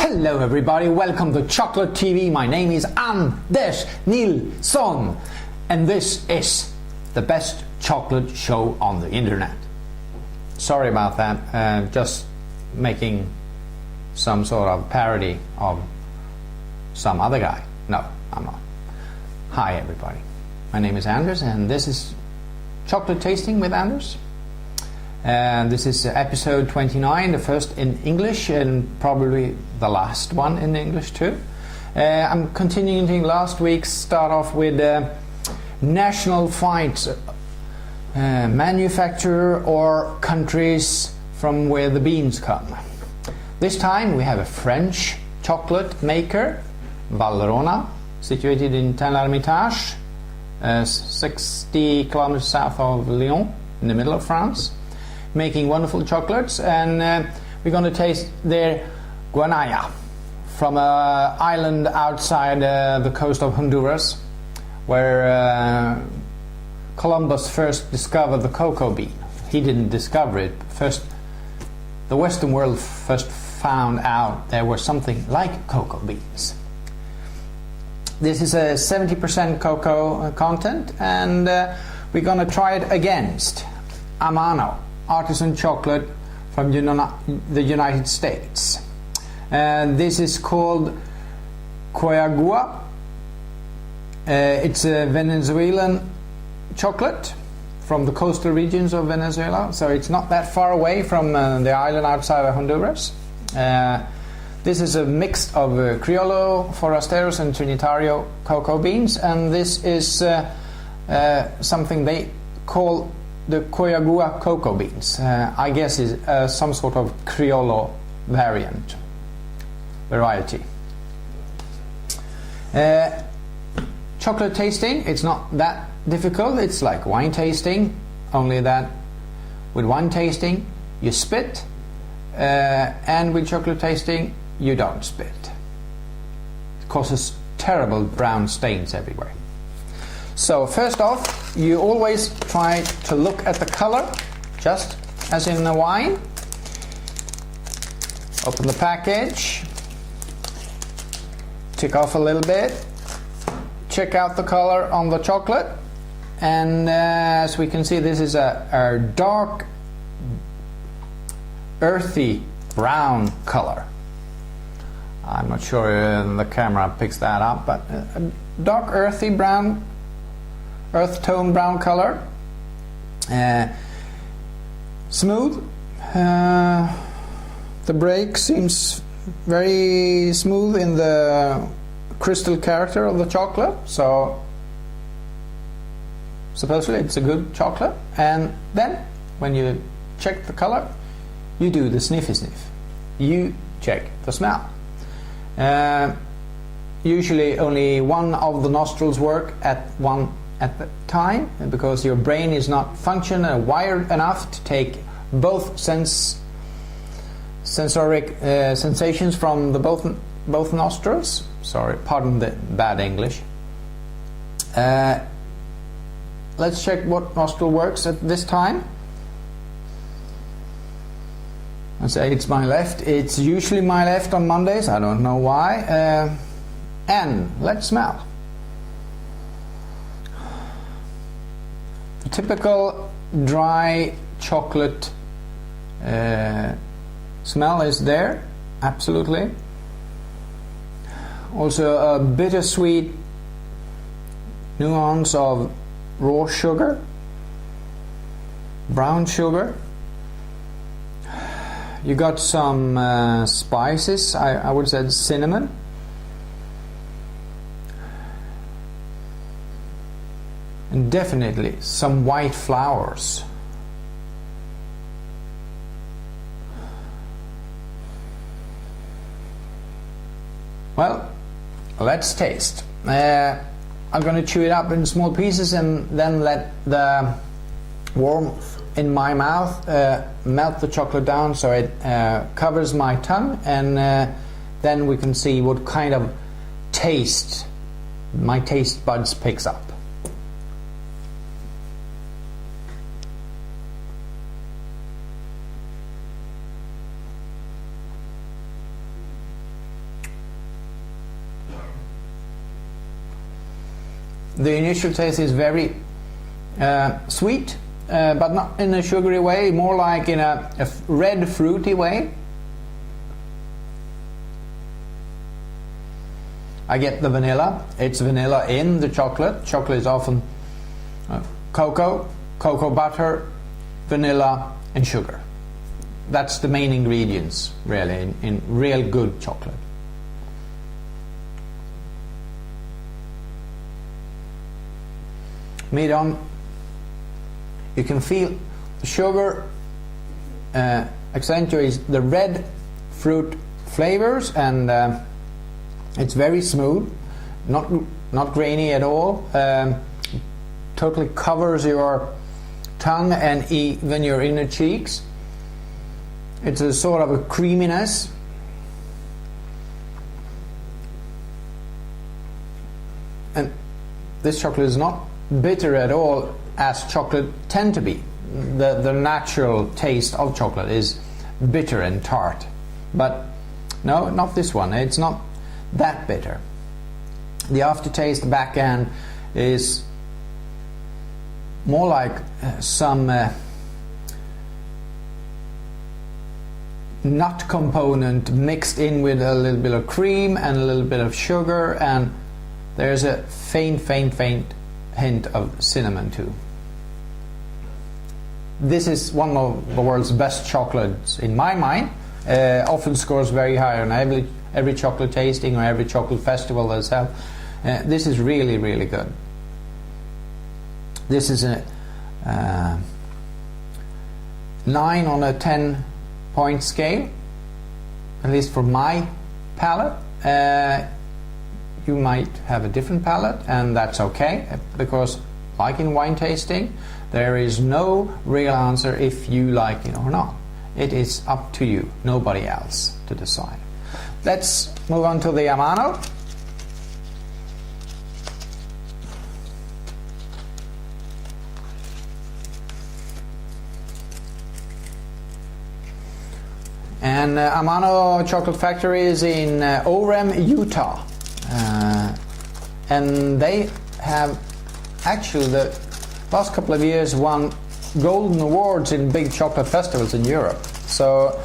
Hello everybody, welcome to Chocolate TV. My name is Anders Nilsson and this is the best chocolate show on the internet. Sorry about that, just making some sort of parody of some other guy. No, I'm not. Hi everybody, my name is Anders and this is Chocolate Tasting with Anders. And this is episode 29, the first in English and probably the last one in English too. I'm continuing last week's start off with national fights, manufacturer or countries from where the beans come. This time we have a French chocolate maker, Valrhona, situated in Tain-l'Hermitage, 60 kilometers south of Lyon, in the middle of France, making wonderful chocolates. And we're going to taste their guanaya from an island outside the coast of Honduras, where Columbus first discovered the cocoa bean. He didn't discover it first. The Western world first found out there was something like cocoa beans. This is a 70% cocoa content, and we're going to try it against Amano artisan chocolate from the United States. This is called Coyagua. It's a Venezuelan chocolate from the coastal regions of Venezuela, so it's not that far away from the island outside of Honduras. This is a mix of Criollo, Forasteros and Trinitario cocoa beans, and this is something they call the Coyagua cocoa beans. I guess is some sort of Criollo variety. Chocolate tasting, it's not that difficult. It's like wine tasting, only that with wine tasting you spit, and with chocolate tasting you don't spit. It causes terrible brown stains everywhere. So first off, you always try to look at the color, just as in the wine. Open the package, take off a little bit, check out the color on the chocolate, and as we can see, this is a dark, earthy brown color. I'm not sure the camera picks that up, but a dark, earthy brown, earth tone brown color. Smooth. The break seems very smooth in the crystal character of the chocolate, so supposedly it's a good chocolate. And then when you check the color, you do the sniffy sniff. You check the smell. Usually only one of the nostrils work at the time, because your brain is not functional wired enough to take both sensoric sensations from the both nostrils. Sorry, pardon the bad English. Let's check what nostril works at this time. I say it's my left. It's usually my left on Mondays. I don't know why. And let's smell. The typical dry chocolate smell is there, absolutely. Also a bittersweet nuance of raw sugar, brown sugar. You got some spices, I would say cinnamon. And definitely some white flowers. Well, let's taste. I'm going to chew it up in small pieces and then let the warmth in my mouth melt the chocolate down so it covers my tongue, and then we can see what kind of taste my taste buds picks up. The initial taste is very sweet, but not in a sugary way, more like in a red fruity way. I get the vanilla. It's vanilla in the chocolate. Chocolate is often cocoa butter, vanilla and sugar. That's the main ingredients really in real good chocolate. Mid on, you can feel the sugar accentuates the red fruit flavors, and it's very smooth, not grainy at all. Totally covers your tongue and even your inner cheeks. It's a sort of a creaminess. And this chocolate is not bitter at all, as chocolate tend to be. The natural taste of chocolate is bitter and tart, but no, not this one. It's not that bitter. The aftertaste, the back end, is more like some nut component mixed in with a little bit of cream and a little bit of sugar, and there's a faint hint of cinnamon too. This is one of the world's best chocolates in my mind. Often scores very high on every chocolate tasting or every chocolate festival that's held. This is really good. This is a 9 on a 10-point scale, at least for my palate. You might have a different palate, and that's okay, because like in wine tasting, there is no real answer if you like it or not. It is up to you, nobody else, to decide. Let's move on to the Amano. And Amano Chocolate Factory is in Orem, Utah. And they have actually the last couple of years won golden awards in big chocolate festivals in Europe. So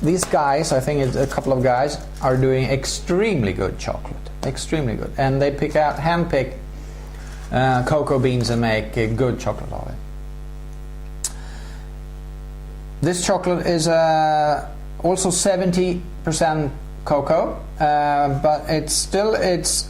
these guys, I think it's a couple of guys, are doing extremely good chocolate, extremely good, and they handpick cocoa beans and make good chocolate of it. This chocolate is also 70% cocoa, but it's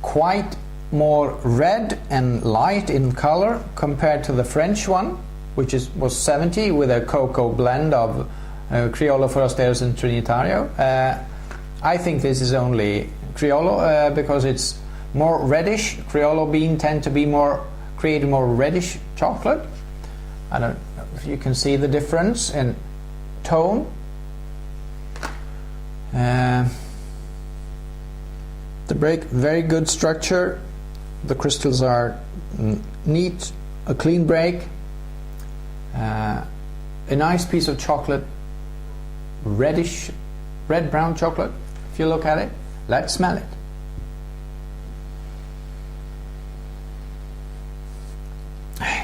quite more red and light in color compared to the French one, which was 70 with a cocoa blend of Criollo, Forasteros and Trinitario. I think this is only Criollo because it's more reddish. Criollo bean tend to be create more reddish chocolate. I don't know if you can see the difference in tone. The break, very good structure. The crystals are neat, a clean break. A nice piece of chocolate, reddish, red-brown chocolate. If you look at it, let's smell it.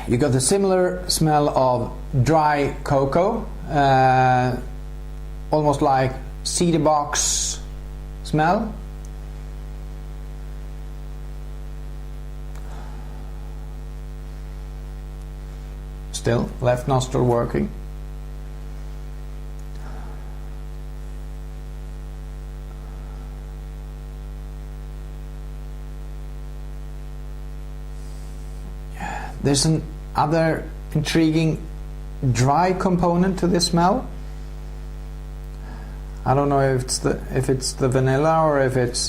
You got the similar smell of dry cocoa, almost like cedar box smell. Still, left nostril working. There's an other intriguing dry component to this smell. I don't know if it's the vanilla or if it's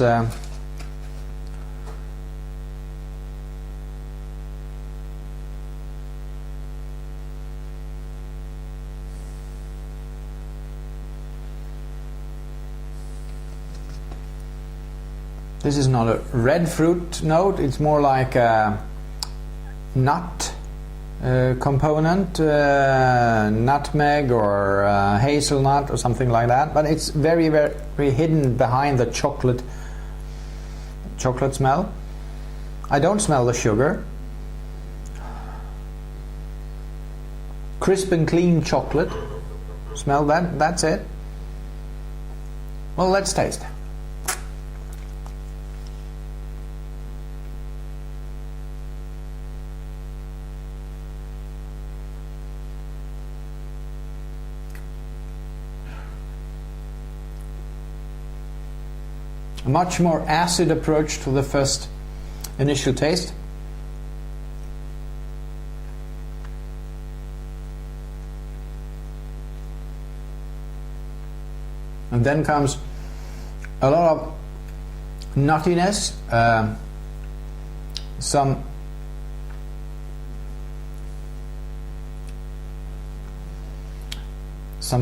this is not a red fruit note, it's more like a nut component, nutmeg or hazelnut or something like that, but it's very hidden behind the chocolate smell. I don't smell the sugar. Crisp and clean chocolate. Smell that? That's it. Well, let's taste. A much more acid approach to the first initial taste. And then comes a lot of nuttiness, some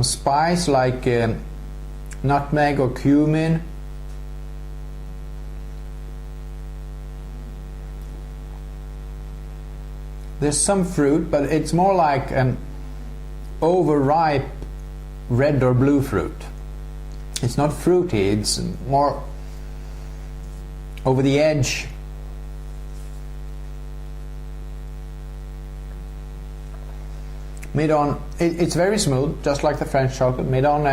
spice like nutmeg or cumin. There's some fruit, but it's more like an overripe red or blue fruit. It's not fruity, it's more over the edge. Mid on, it's very smooth, just like the French chocolate. Mid on,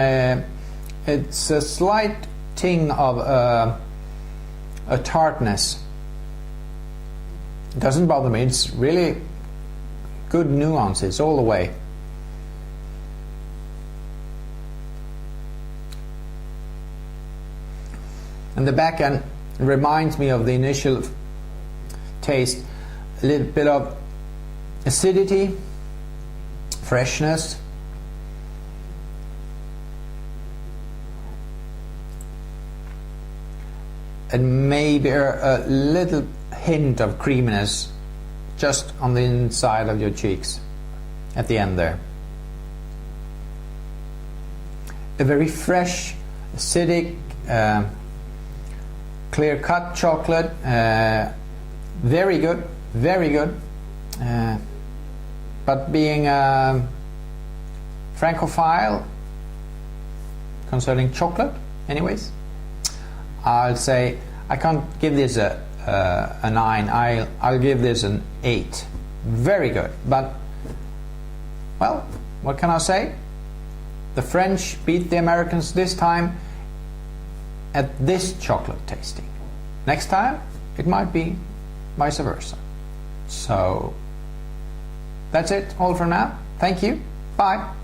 it's a slight ting of a tartness. It doesn't bother me, it's really good nuances all the way. And the back end reminds me of the initial taste, a little bit of acidity, freshness, and maybe a little hint of creaminess just on the inside of your cheeks at the end there. A very fresh, acidic, clear-cut chocolate, very good, very good. But being a Francophile concerning chocolate, anyways, I'll say I can't give this a 9. I'll give this an 8. Very good, but well, what can I say? The French beat the Americans this time at this chocolate tasting. Next time it might be vice versa. So that's it all for now. Thank you. Bye.